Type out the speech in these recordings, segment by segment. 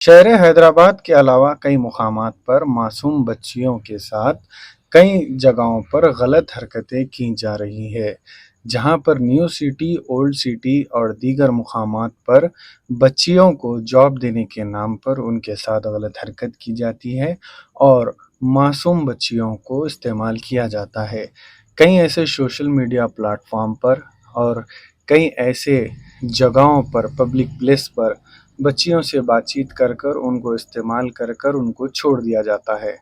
शहर हैदराबाद के अलावा कई मुकामात पर मासूम बच्चियों के साथ कई जगहों पर गलत हरकतें की जा रही है, जहां पर न्यू सिटी, ओल्ड सिटी और दीगर मुकामात पर बच्चियों को जॉब देने के नाम पर उनके साथ गलत हरकत की जाती है और मासूम बच्चियों को इस्तेमाल किया जाता है। कई ऐसे सोशल मीडिया प्लेटफॉर्म पर और कई ऐसे जगहों पर, पब्लिक प्लेस पर बच्चियों से बातचीत कर कर उनको इस्तेमाल कर कर उनको छोड़ दिया जाता है।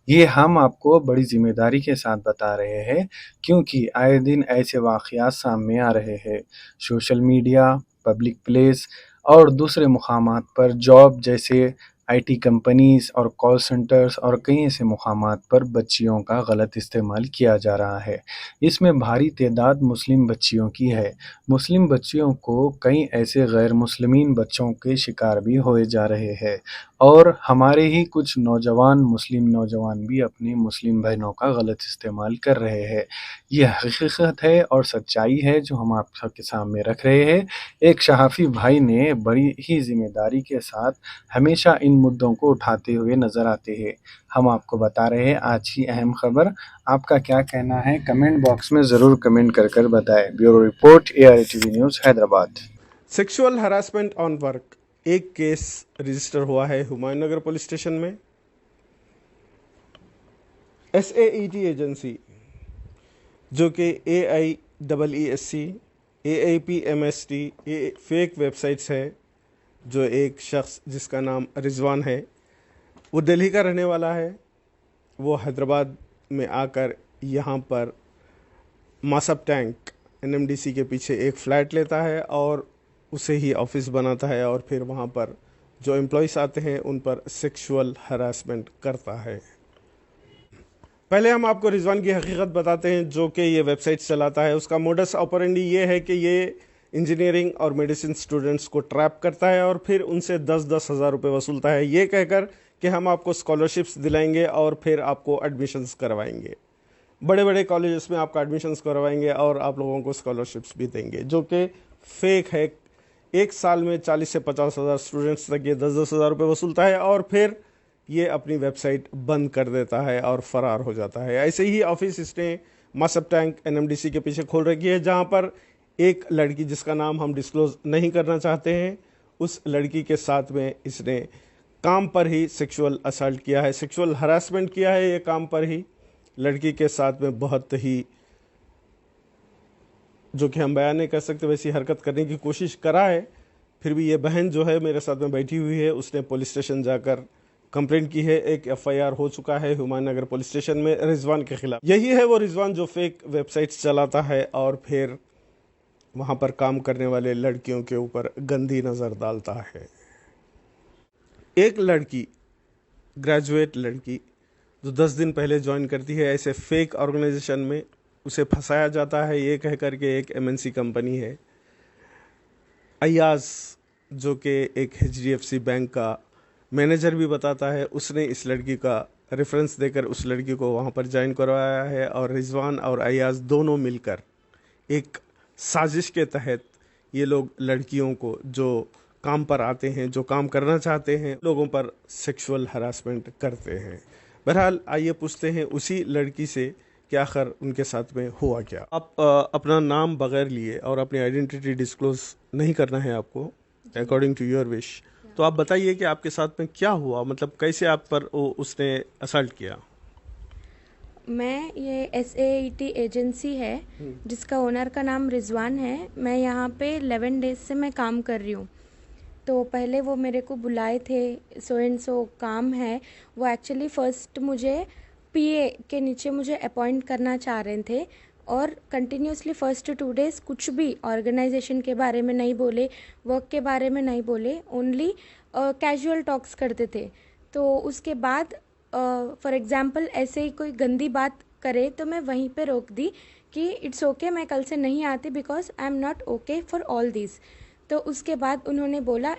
ये हम आपको बड़ी ज़िम्मेदारी के साथ बता रहे हैं क्योंकि आए दिन ऐसे वाक़यात सामने आ रहे हैं। सोशल मीडिया, पब्लिक प्लेस और दूसरे मुकामात पर जॉब जैसे आईटी कंपनीज़ और कॉल सेंटर्स और कई ऐसे मुकामात पर बच्चियों का गलत इस्तेमाल किया जा रहा है। इसमें भारी तादाद मुस्लिम बच्चियों की है। मुस्लिम बच्चियों को कई ऐसे गैर मुस्लिमीन बच्चों के शिकार भी होए जा रहे हैं और हमारे ही कुछ नौजवान मुस्लिम नौजवान भी अपनी मुस्लिम बहनों का गलत इस्तेमाल कर रहे हैं। ये हकीकत है और सच्चाई है जो हम आप सबके सामने रख रहे हैं। एक सहाफ़ी भाई ने बड़ी ही ज़िम्मेदारी के साथ हमेशा इन मुद्दों को उठाते हुए नज़र आते हैं। हम आपको बता रहे हैं आज की अहम खबर। आपका क्या कहना है? कमेंट बॉक्स में ज़रूर कमेंट कर कर बताएं। Bureau report, ARA TV news, Hyderabad. Sexual harassment on work एक केस रजिस्टर हुआ है हुमायूं नगर पुलिस स्टेशन में। SAET एजेंसी जो कि AIEESC, AIPMST ये फेक वेबसाइट्स है। जो एक शख्स जिसका नाम रिजवान है, वो दिल्ली का रहने वाला है, वो हैदराबाद में आकर यहाँ पर मासब टैंक NMDC के पीछे एक फ़्लैट लेता है और उसे ही ऑफिस बनाता है और फिर वहाँ पर जो एम्प्लॉयज़ आते हैं उन पर सेक्सुअल हरासमेंट करता है। पहले हम आपको रिजवान की हकीकत बताते हैं जो कि ये वेबसाइट चलाता है। उसका मोडस ऑपरेंडी ये है कि ये इंजीनियरिंग और मेडिसिन स्टूडेंट्स को ट्रैप करता है और फिर उनसे 10-10 हज़ार रुपये वसूलता है, ये कहकर कि हम आपको स्कॉलरशिप्स दिलाएंगे और फिर आपको एडमिशन्स करवाएंगे, बड़े बड़े कॉलेजेस में आपका एडमिशन्स करवाएंगे और आप लोगों को स्कॉलरशिप्स भी देंगे, जो कि फेक है। एक साल में 40 से 50 हज़ार स्टूडेंट्स तक ये 10-10 हज़ार रुपये वसूलता है और फिर ये अपनी वेबसाइट बंद कर देता है और फ़रार हो जाता है। ऐसे ही ऑफिस इसने मासब टैंक NMDC के पीछे खोल रखी है, जहाँ पर एक लड़की जिसका नाम हम डिस्क्लोज़ नहीं करना चाहते हैं, उस लड़की के साथ में इसने काम पर ही सेक्सुअल असल्ट किया है, सेक्सुअल हरासमेंट किया है। ये काम पर ही लड़की के साथ में बहुत ही, जो कि हम बयान नहीं कर सकते, वैसी हरकत करने की कोशिश करा है। फिर भी ये बहन जो है मेरे साथ में बैठी हुई है, उसने पुलिस स्टेशन जाकर कंप्लेंट की है। एक FIR हो चुका है हुमायूं नगर पुलिस स्टेशन में रिजवान के खिलाफ। यही है वो रिजवान जो फेक वेबसाइट्स चलाता है और फिर वहाँ पर काम करने वाले लड़कियों के ऊपर गंदी नज़र डालता है। एक लड़की, ग्रेजुएट लड़की, जो 10 दिन पहले ज्वाइन करती है ऐसे फेक ऑर्गेनाइजेशन में, उसे फंसाया जाता है ये कह कर के एक MNC कंपनी है अयाज, जो कि एक HDFC बैंक का मैनेजर भी बताता है, उसने इस लड़की का रेफरेंस देकर उस लड़की को वहाँ पर ज्वाइन करवाया है। और रिजवान और अयाज दोनों मिलकर एक साजिश के तहत ये लोग लड़कियों को, जो काम पर आते हैं, जो काम करना चाहते हैं, लोगों पर सेक्सुअल हरासमेंट करते हैं। बहरहाल आइए पूछते हैं उसी लड़की से कि आखिर उनके साथ में हुआ क्या। आप अपना नाम बगैर लिए और अपनी आइडेंटिटी डिस्क्लोज नहीं करना है आपको, अकॉर्डिंग टू योर विश। तो आप बताइए कि आपके साथ में क्या हुआ, मतलब कैसे आप पर उसने असल्ट किया। मैं ये SAET एजेंसी है जिसका ओनर का नाम रिजवान है। मैं यहाँ पे 11 डेज से मैं काम कर रही हूँ। तो पहले वो मेरे को बुलाए थे, सो एंड सो काम है। वो एक्चुअली फ़र्स्ट मुझे PA के नीचे मुझे अपॉइंट करना चाह रहे थे और कंटिन्यूसली फर्स्ट 2 डेज़ कुछ भी ऑर्गेनाइजेशन के बारे में नहीं बोले, वर्क के बारे में नहीं बोले, ओनली कैजुअल टॉक्स करते थे। तो उसके बाद फॉर एग्ज़ाम्पल ऐसे ही कोई गंदी बात करे तो मैं वहीं पे रोक दी कि इट्स ओके, मैं कल से नहीं आती because I am not okay for all this. तो उसके बाद उन्होंने बोला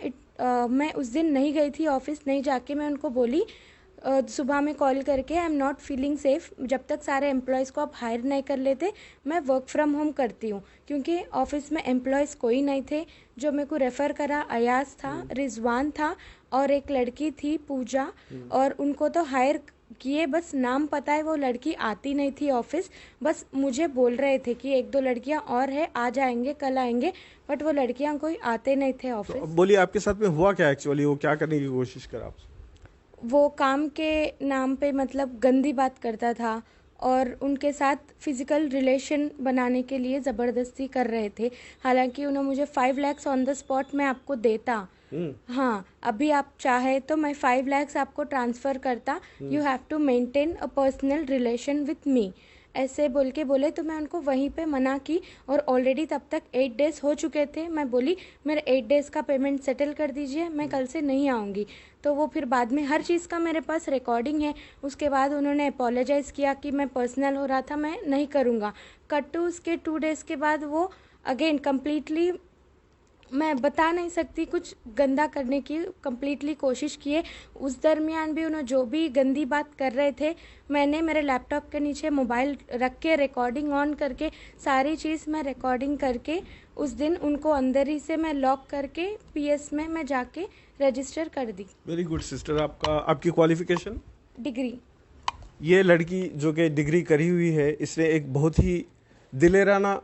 मैं उस दिन नहीं गई थी ऑफिस, नहीं जाके मैं उनको बोली सुबह में कॉल करके I am not feeling safe, जब तक सारे एम्प्लॉयज़ को आप हायर नहीं कर लेते मैं वर्क फ्रॉम होम करती हूँ, क्योंकि ऑफिस में एम्प्लॉयज़ कोई नहीं थे। जो मेरे को रेफ़र करा अयाज था, रिजवान था और एक लड़की थी पूजा, और उनको तो हायर किए, बस नाम पता है। वो लड़की आती नहीं थी ऑफिस, बस मुझे बोल रहे थे कि एक दो लड़कियां और है, आ जाएंगे कल आएंगे, बट वो लड़कियां कोई आते नहीं थे तो ऑफिस। अब बोलिए आपके साथ में हुआ क्या एक्चुअली, वो क्या करने की कोशिश करा आपसे? वो काम के नाम पे मतलब गंदी बात करता था और उनके साथ फिजिकल रिलेशन बनाने के लिए ज़बरदस्ती कर रहे थे। हालांकि उन्होंने मुझे 5 lakhs ऑन द स्पॉट मैं आपको देता। हाँ, अभी आप चाहे तो मैं 5 lakhs आपको ट्रांसफ़र करता, you have to maintain a personal relation with me, ऐसे बोल के बोले। तो मैं उनको वहीं पे मना की, और ऑलरेडी तब तक 8 days हो चुके थे। मैं बोली मेरे 8 days का पेमेंट सेटल कर दीजिए, मैं कल से नहीं आऊँगी। तो वो फिर बाद में हर चीज़ का मेरे पास रिकॉर्डिंग है। उसके बाद उन्होंने अपोलोजाइज़ किया कि मैं पर्सनल हो रहा था, मैं नहीं करूँगा। कट टू उसके 2 days के बाद वो अगेन कम्प्लीटली, मैं बता नहीं सकती, कुछ गंदा करने की कम्प्लीटली कोशिश किए। उस दरमियान भी उन्होंने जो भी गंदी बात कर रहे थे, मैंने मेरे लैपटॉप के नीचे मोबाइल रख के रिकॉर्डिंग ऑन करके सारी चीज़ मैं रिकॉर्डिंग करके उस दिन उनको अंदर ही से मैं लॉक करके पीएस में मैं जाके रजिस्टर कर दी। Very good sister. आपकी क्वालिफिकेशन? डिग्री। ये लड़की जो कि डिग्री करी हुई है, इसने एक बहुत ही दिलेराना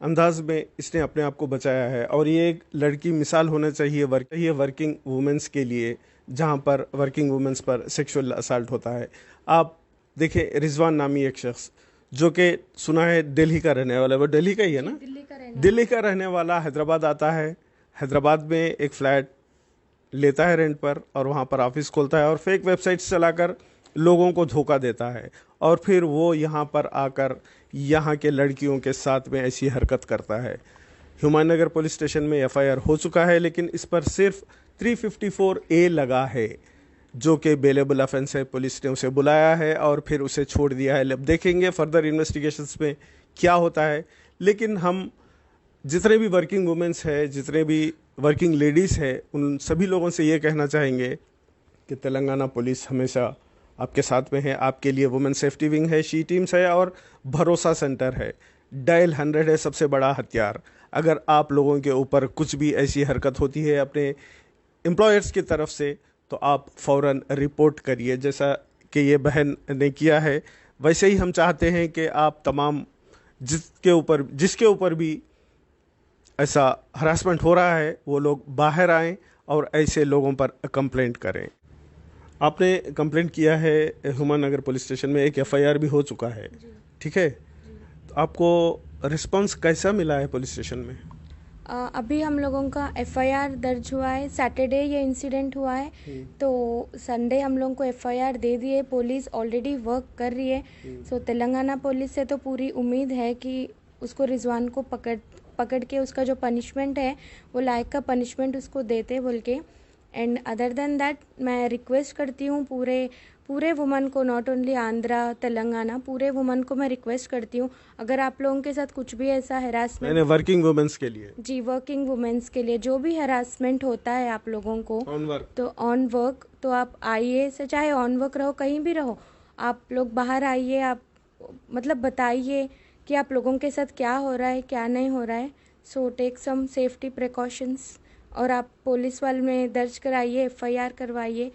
अंदाज में इसने अपने आप को बचाया है, और ये एक लड़की मिसाल होना चाहिए वर्किंग वुमेंस के लिए, जहाँ पर वर्किंग वुमेंस पर सेक्सुअल असल्ट होता है। आप देखें, रिजवान नामी एक शख्स जो कि सुना है दिल्ली का रहने वाला है, वो दिल्ली का ही है ना? दिल्ली का रहने वाला हैदराबाद आता है, हैदराबाद में एक फ्लैट लेता है रेंट पर, और वहाँ पर ऑफिस खोलता है और फेक वेबसाइट्स चलाकर लोगों को धोखा देता है, और फिर वो यहाँ पर आकर यहाँ के लड़कियों के साथ में ऐसी हरकत करता है। हुमायूं नगर पुलिस स्टेशन में एफआईआर हो चुका है, लेकिन इस पर सिर्फ 354A लगा है, जो कि बेलेबल ऑफेंस है। पुलिस ने उसे बुलाया है और फिर उसे छोड़ दिया है। अब देखेंगे फर्दर इन्वेस्टिगेशंस में क्या होता है। लेकिन हम जितने भी वर्किंग वुमेंस है, जितने भी वर्किंग लेडीज़ है, उन सभी लोगों से ये कहना चाहेंगे कि तेलंगाना पुलिस हमेशा आपके साथ में है। आपके लिए वुमेन सेफ्टी विंग है, शी टीम्स है और भरोसा सेंटर है। डायल 100 है सबसे बड़ा हथियार। अगर आप लोगों के ऊपर कुछ भी ऐसी हरकत होती है अपने एम्प्लॉयर्स की तरफ से, तो आप फ़ौरन रिपोर्ट करिए, जैसा कि ये बहन ने किया है। वैसे ही हम चाहते हैं कि आप तमाम जिसके ऊपर भी ऐसा हरासमेंट हो रहा है, वो लोग बाहर आएं और ऐसे लोगों पर कंप्लेंट करें। आपने कंप्लेंट किया है हुमायूं नगर पुलिस स्टेशन में, एक एफआईआर भी हो चुका है, ठीक है? तो आपको रिस्पांस कैसा मिला है पुलिस स्टेशन में? अभी हम लोगों का एफआईआर दर्ज हुआ है, सैटरडे ये इंसिडेंट हुआ है, तो संडे हम लोगों को एफआईआर दे दिए। पुलिस ऑलरेडी वर्क कर रही है। सो तेलंगाना पुलिस से तो पूरी उम्मीद है कि उसको रिजवान को पकड़ के उसका जो पनिशमेंट है वो लायक का पनिशमेंट उसको देते बोल के। एंड अदर देन दैट मैं रिक्वेस्ट करती हूँ पूरे वुमन को, नॉट ओनली आंध्रा तेलंगाना, पूरे वुमन को मैं रिक्वेस्ट करती हूँ, अगर आप लोगों के साथ कुछ भी ऐसा हरासमेंट, मैंने वर्किंग वुमेन्स के लिए, जी वर्किंग वुमेन्स के लिए जो भी हरासमेंट होता है आप लोगों को ऑन वर्क, तो आप आइए, से चाहे ऑन वर्क रहो कहीं भी रहो, आप लोग बाहर आइए, आप मतलब बताइए कि आप लोगों के साथ क्या हो रहा है क्या नहीं हो रहा है। So take some safety precautions, और आप पुलिस वाले में दर्ज कराइए, एफआईआर करवाइए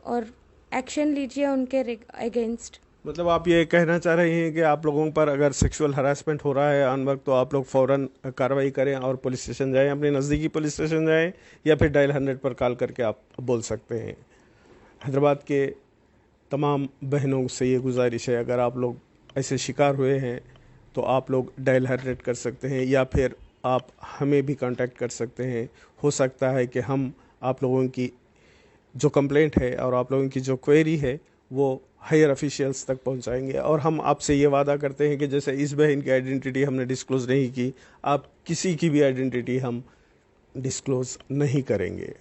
और एक्शन लीजिए उनके अगेंस्ट। मतलब आप ये कहना चाह रहे हैं कि आप लोगों पर अगर सेक्सुअल हरासमेंट हो रहा है ऑन वर्क, तो आप लोग फ़ौरन कार्रवाई करें और पुलिस स्टेशन जाएं, अपने नज़दीकी पुलिस स्टेशन जाएं, या फिर डायल 100 पर कॉल करके आप बोल सकते हैं। हैदराबाद के तमाम बहनों से ये गुजारिश है, अगर आप लोग ऐसे शिकार हुए हैं तो आप लोग डायल 100 कर सकते हैं, या फिर आप हमें भी कांटेक्ट कर सकते हैं। हो सकता है कि हम आप लोगों की जो कंप्लेंट है और आप लोगों की जो क्वेरी है वो हायर ऑफिशियल्स तक पहुंचाएंगे। और हम आपसे ये वादा करते हैं कि जैसे इस बहन की आइडेंटिटी हमने डिस्क्लोज़ नहीं की, आप किसी की भी आइडेंटिटी हम डिस्क्लोज़ नहीं करेंगे।